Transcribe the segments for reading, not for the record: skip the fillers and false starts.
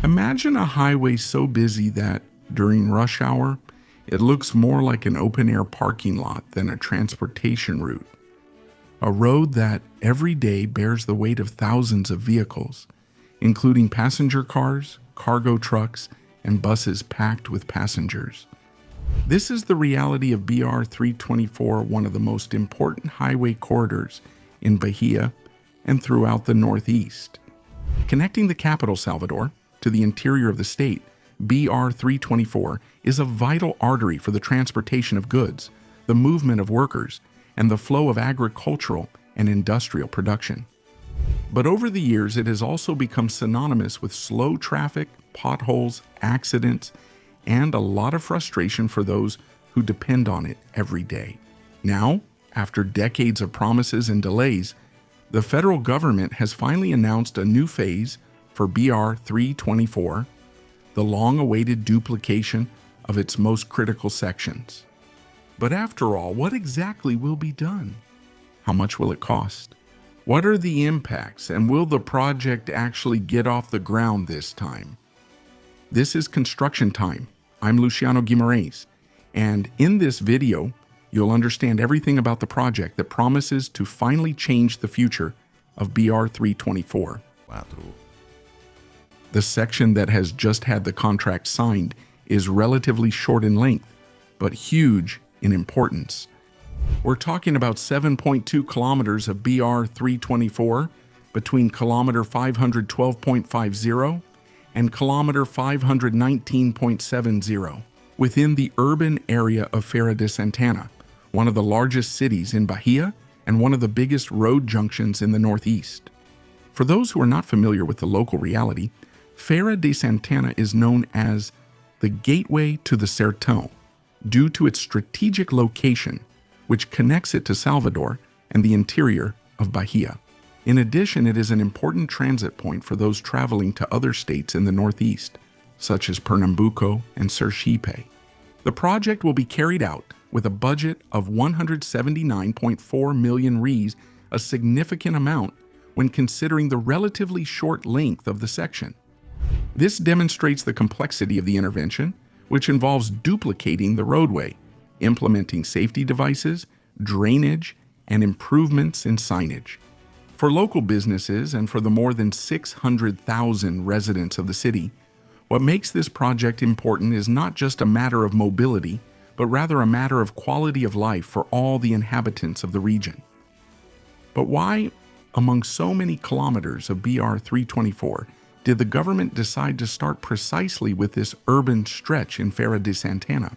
Imagine a highway so busy that, during rush hour, it looks more like an open-air parking lot than a transportation route. A road that every day bears the weight of thousands of vehicles, including passenger cars, cargo trucks, and buses packed with passengers. This is the reality of BR 324, one of the most important highway corridors in Bahia and throughout the Northeast. Connecting the capital, Salvador, to the interior of the state, BR 324 is a vital artery for the transportation of goods, the movement of workers, and the flow of agricultural and industrial production. But over the years, it has also become synonymous with slow traffic, potholes, accidents, and a lot of frustration for those who depend on it every day. Now, after decades of promises and delays, the federal government has finally announced a new phase for BR 324, the long-awaited duplication of its most critical sections. But after all, what exactly will be done? How much will it cost? What are the impacts, and will the project actually get off the ground this time? This is Construction Time. I'm Luciano Guimarães, and in this video, you'll understand everything about the project that promises to finally change the future of BR 324. The section that has just had the contract signed is relatively short in length, but huge in importance. We're talking about 7.2 kilometers of BR 324 between kilometer 512.50 and kilometer 519.70 within the urban area of Feira de Santana, one of the largest cities in Bahia and one of the biggest road junctions in the Northeast. For those who are not familiar with the local reality, Feira de Santana is known as the gateway to the Sertão due to its strategic location, which connects it to Salvador and the interior of Bahia. In addition, it is an important transit point for those traveling to other states in the Northeast, such as Pernambuco and Sergipe. The project will be carried out with a budget of 179.4 million reais, a significant amount when considering the relatively short length of the section. This demonstrates the complexity of the intervention, which involves duplicating the roadway, implementing safety devices, drainage, and improvements in signage. For local businesses and for the more than 600,000 residents of the city, what makes this project important is not just a matter of mobility, but rather a matter of quality of life for all the inhabitants of the region. But why, among so many kilometers of BR 324, did the government decide to start precisely with this urban stretch in Feira de Santana?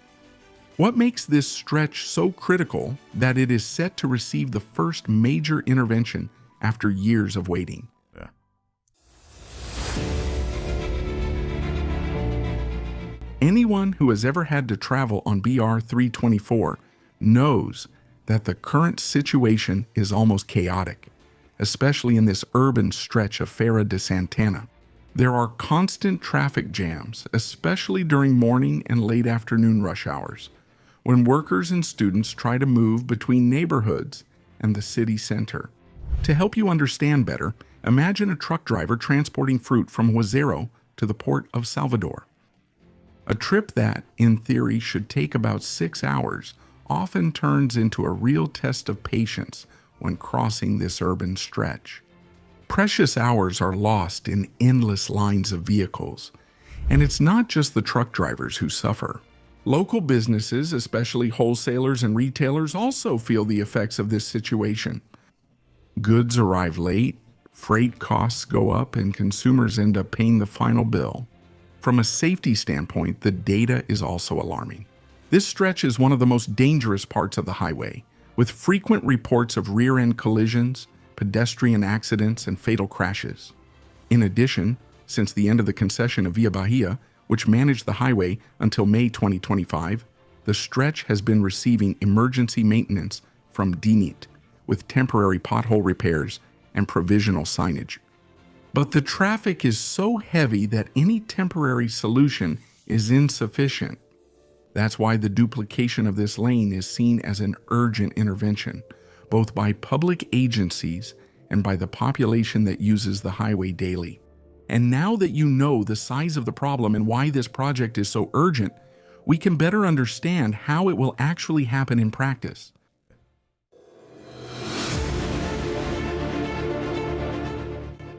What makes this stretch so critical that it is set to receive the first major intervention after years of waiting? Anyone who has ever had to travel on BR 324 knows that the current situation is almost chaotic, especially in this urban stretch of Feira de Santana. There are constant traffic jams, especially during morning and late afternoon rush hours, when workers and students try to move between neighborhoods and the city center. To help you understand better, imagine a truck driver transporting fruit from Juazeiro to the port of Salvador. A trip that, in theory, should take about 6 hours often turns into a real test of patience when crossing this urban stretch. Precious hours are lost in endless lines of vehicles, and it's not just the truck drivers who suffer. Local businesses, especially wholesalers and retailers, also feel the effects of this situation. Goods arrive late, freight costs go up, and consumers end up paying the final bill. From a safety standpoint, the data is also alarming. This stretch is one of the most dangerous parts of the highway, with frequent reports of rear-end collisions, pedestrian accidents, and fatal crashes. In addition, since the end of the concession of Via Bahia, which managed the highway until May 2025, the stretch has been receiving emergency maintenance from DNIT, with temporary pothole repairs and provisional signage. But the traffic is so heavy that any temporary solution is insufficient. That's why the duplication of this lane is seen as an urgent intervention, both by public agencies and by the population that uses the highway daily. And now that you know the size of the problem and why this project is so urgent, we can better understand how it will actually happen in practice.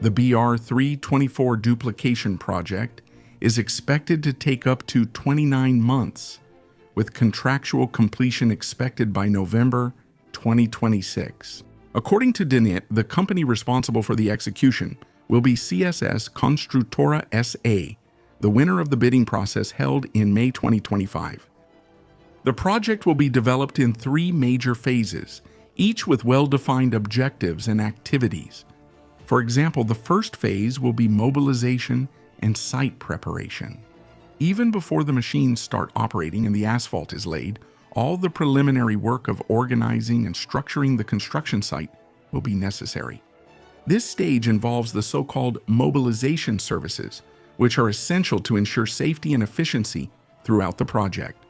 The BR-324 duplication project is expected to take up to 29 months, with contractual completion expected by November 2026. According to DNIT, the company responsible for the execution will be CSS Construtora SA, the winner of the bidding process held in May 2025. The project will be developed in 3 major phases, each with well-defined objectives and activities. For example, the first phase will be mobilization and site preparation. Even before the machines start operating and the asphalt is laid, all the preliminary work of organizing and structuring the construction site will be necessary. This stage involves the so-called mobilization services, which are essential to ensure safety and efficiency throughout the project.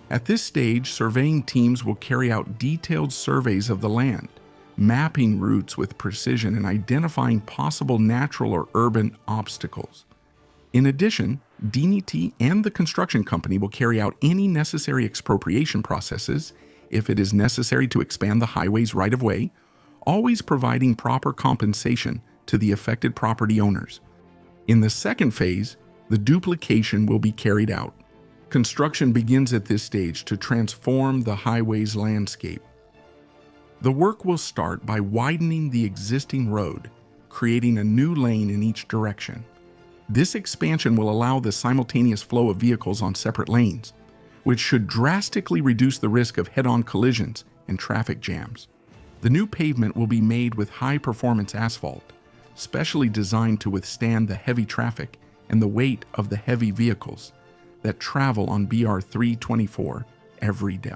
At this stage, surveying teams will carry out detailed surveys of the land, mapping routes with precision and identifying possible natural or urban obstacles. In addition, DNIT and the construction company will carry out any necessary expropriation processes if it is necessary to expand the highway's right-of-way, always providing proper compensation to the affected property owners. In the second phase, the duplication will be carried out. Construction begins at this stage to transform the highway's landscape. The work will start by widening the existing road, creating a new lane in each direction. This expansion will allow the simultaneous flow of vehicles on separate lanes, which should drastically reduce the risk of head-on collisions and traffic jams. The new pavement will be made with high-performance asphalt, specially designed to withstand the heavy traffic and the weight of the heavy vehicles that travel on BR-324 every day.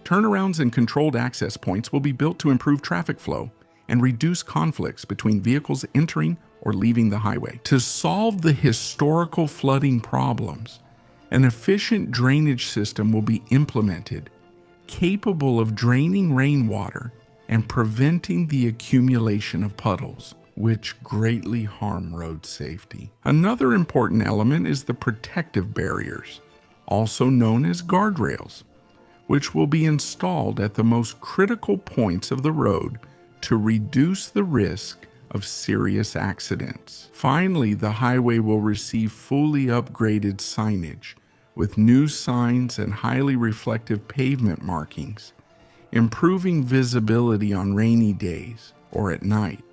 Turnarounds and controlled access points will be built to improve traffic flow and reduce conflicts between vehicles entering or leaving the highway. To solve the historical flooding problems, an efficient drainage system will be implemented, capable of draining rainwater and preventing the accumulation of puddles, which greatly harm road safety. Another important element is the protective barriers, also known as guardrails, which will be installed at the most critical points of the road to reduce the risk of serious accidents. Finally, the highway will receive fully upgraded signage with new signs and highly reflective pavement markings, improving visibility on rainy days or at night.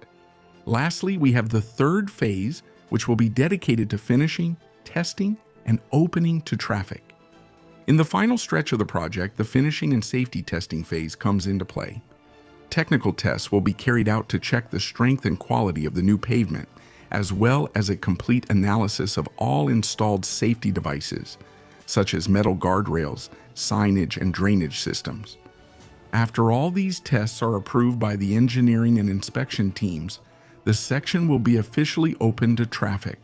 Lastly, we have the third phase, which will be dedicated to finishing, testing, and opening to traffic. In the final stretch of the project, the finishing and safety testing phase comes into play. Technical tests will be carried out to check the strength and quality of the new pavement, as well as a complete analysis of all installed safety devices, such as metal guardrails, signage, and drainage systems. After all these tests are approved by the engineering and inspection teams, the section will be officially open to traffic,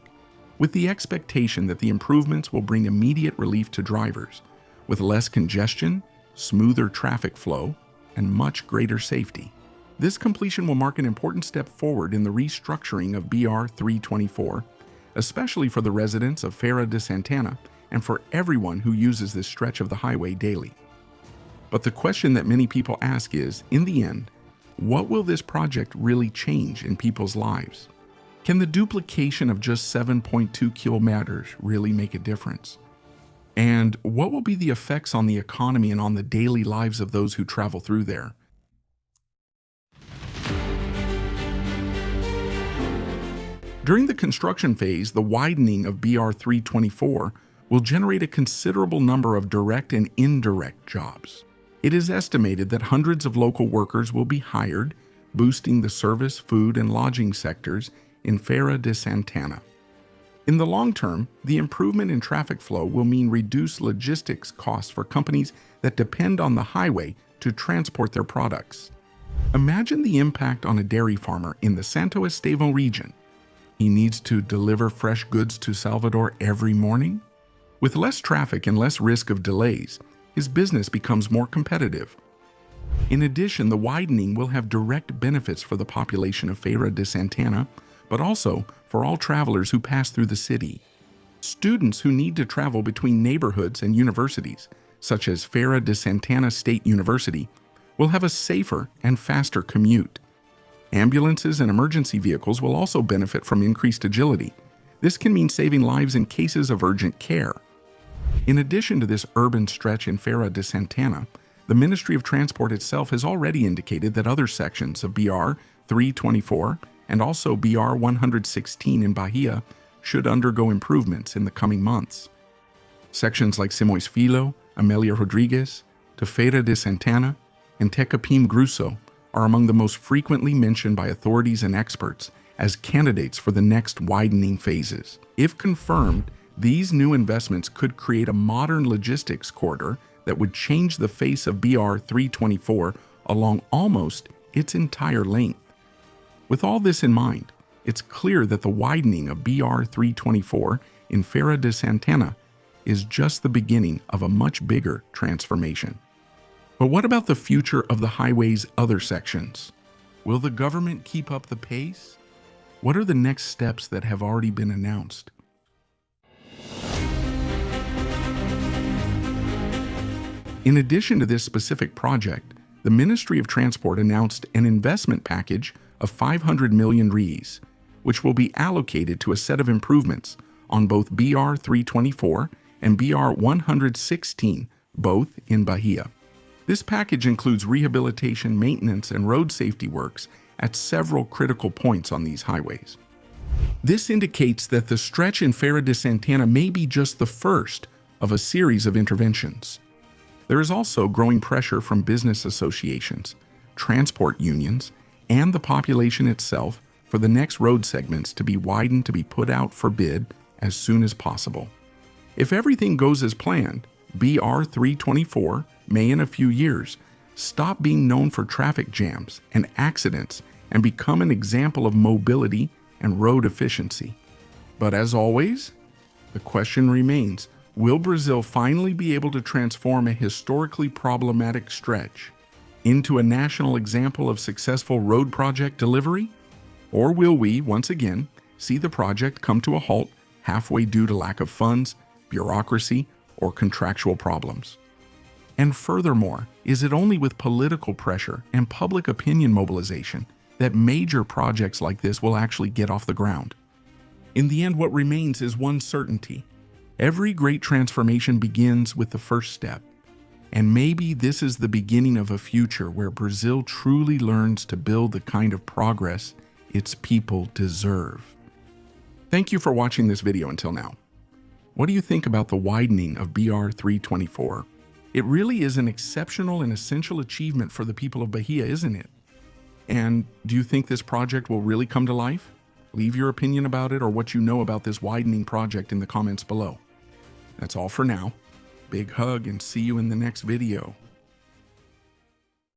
with the expectation that the improvements will bring immediate relief to drivers, with less congestion, smoother traffic flow, and much greater safety. This completion will mark an important step forward in the restructuring of BR-324, especially for the residents of Feira de Santana and for everyone who uses this stretch of the highway daily. But the question that many people ask is, in the end, what will this project really change in people's lives? Can the duplication of just 7.2 kilometers really make a difference? And what will be the effects on the economy and on the daily lives of those who travel through there? During the construction phase, the widening of BR-324 will generate a considerable number of direct and indirect jobs. It is estimated that hundreds of local workers will be hired, boosting the service, food, and lodging sectors in Feira de Santana. In the long term, the improvement in traffic flow will mean reduced logistics costs for companies that depend on the highway to transport their products. Imagine the impact on a dairy farmer in the Santo Estevão region. He needs to deliver fresh goods to Salvador every morning. With less traffic and less risk of delays, his business becomes more competitive. In addition, the widening will have direct benefits for the population of Feira de Santana, but also for all travelers who pass through the city. Students who need to travel between neighborhoods and universities, such as Feira de Santana State University, will have a safer and faster commute. Ambulances and emergency vehicles will also benefit from increased agility. This can mean saving lives in cases of urgent care. In addition to this urban stretch in Feira de Santana, the Ministry of Transport itself has already indicated that other sections of BR 324 and also BR 116 in Bahia should undergo improvements in the coming months. Sections like Simões Filho, Amélia Rodrigues, to Feira de Santana, and Tecapim Grusso are among the most frequently mentioned by authorities and experts as candidates for the next widening phases. If confirmed, these new investments could create a modern logistics corridor that would change the face of BR 324 along almost its entire length. With all this in mind, it's clear that the widening of BR 324 in Feira de Santana is just the beginning of a much bigger transformation. But what about the future of the highway's other sections? Will the government keep up the pace? What are the next steps that have already been announced? In addition to this specific project, the Ministry of Transport announced an investment package of 500 million reais, which will be allocated to a set of improvements on both BR 324 and BR 116, both in Bahia. This package includes rehabilitation, maintenance, and road safety works at several critical points on these highways. This indicates that the stretch in Feira de Santana may be just the first of a series of interventions. There is also growing pressure from business associations, transport unions, and the population itself for the next road segments to be widened to be put out for bid as soon as possible. If everything goes as planned, BR 324 may in a few years stop being known for traffic jams and accidents and become an example of mobility and road efficiency. But as always, the question remains, will Brazil finally be able to transform a historically problematic stretch into a national example of successful road project delivery? Or will we, once again, see the project come to a halt halfway due to lack of funds, bureaucracy, or contractual problems? And furthermore, is it only with political pressure and public opinion mobilization that major projects like this will actually get off the ground? In the end, what remains is one certainty. Every great transformation begins with the first step. And maybe this is the beginning of a future where Brazil truly learns to build the kind of progress its people deserve. Thank you for watching this video until now. What do you think about the widening of BR 324? It really is an exceptional and essential achievement for the people of Bahia, isn't it? And do you think this project will really come to life? Leave your opinion about it or what you know about this widening project in the comments below. That's all for now. Big hug and see you in the next video.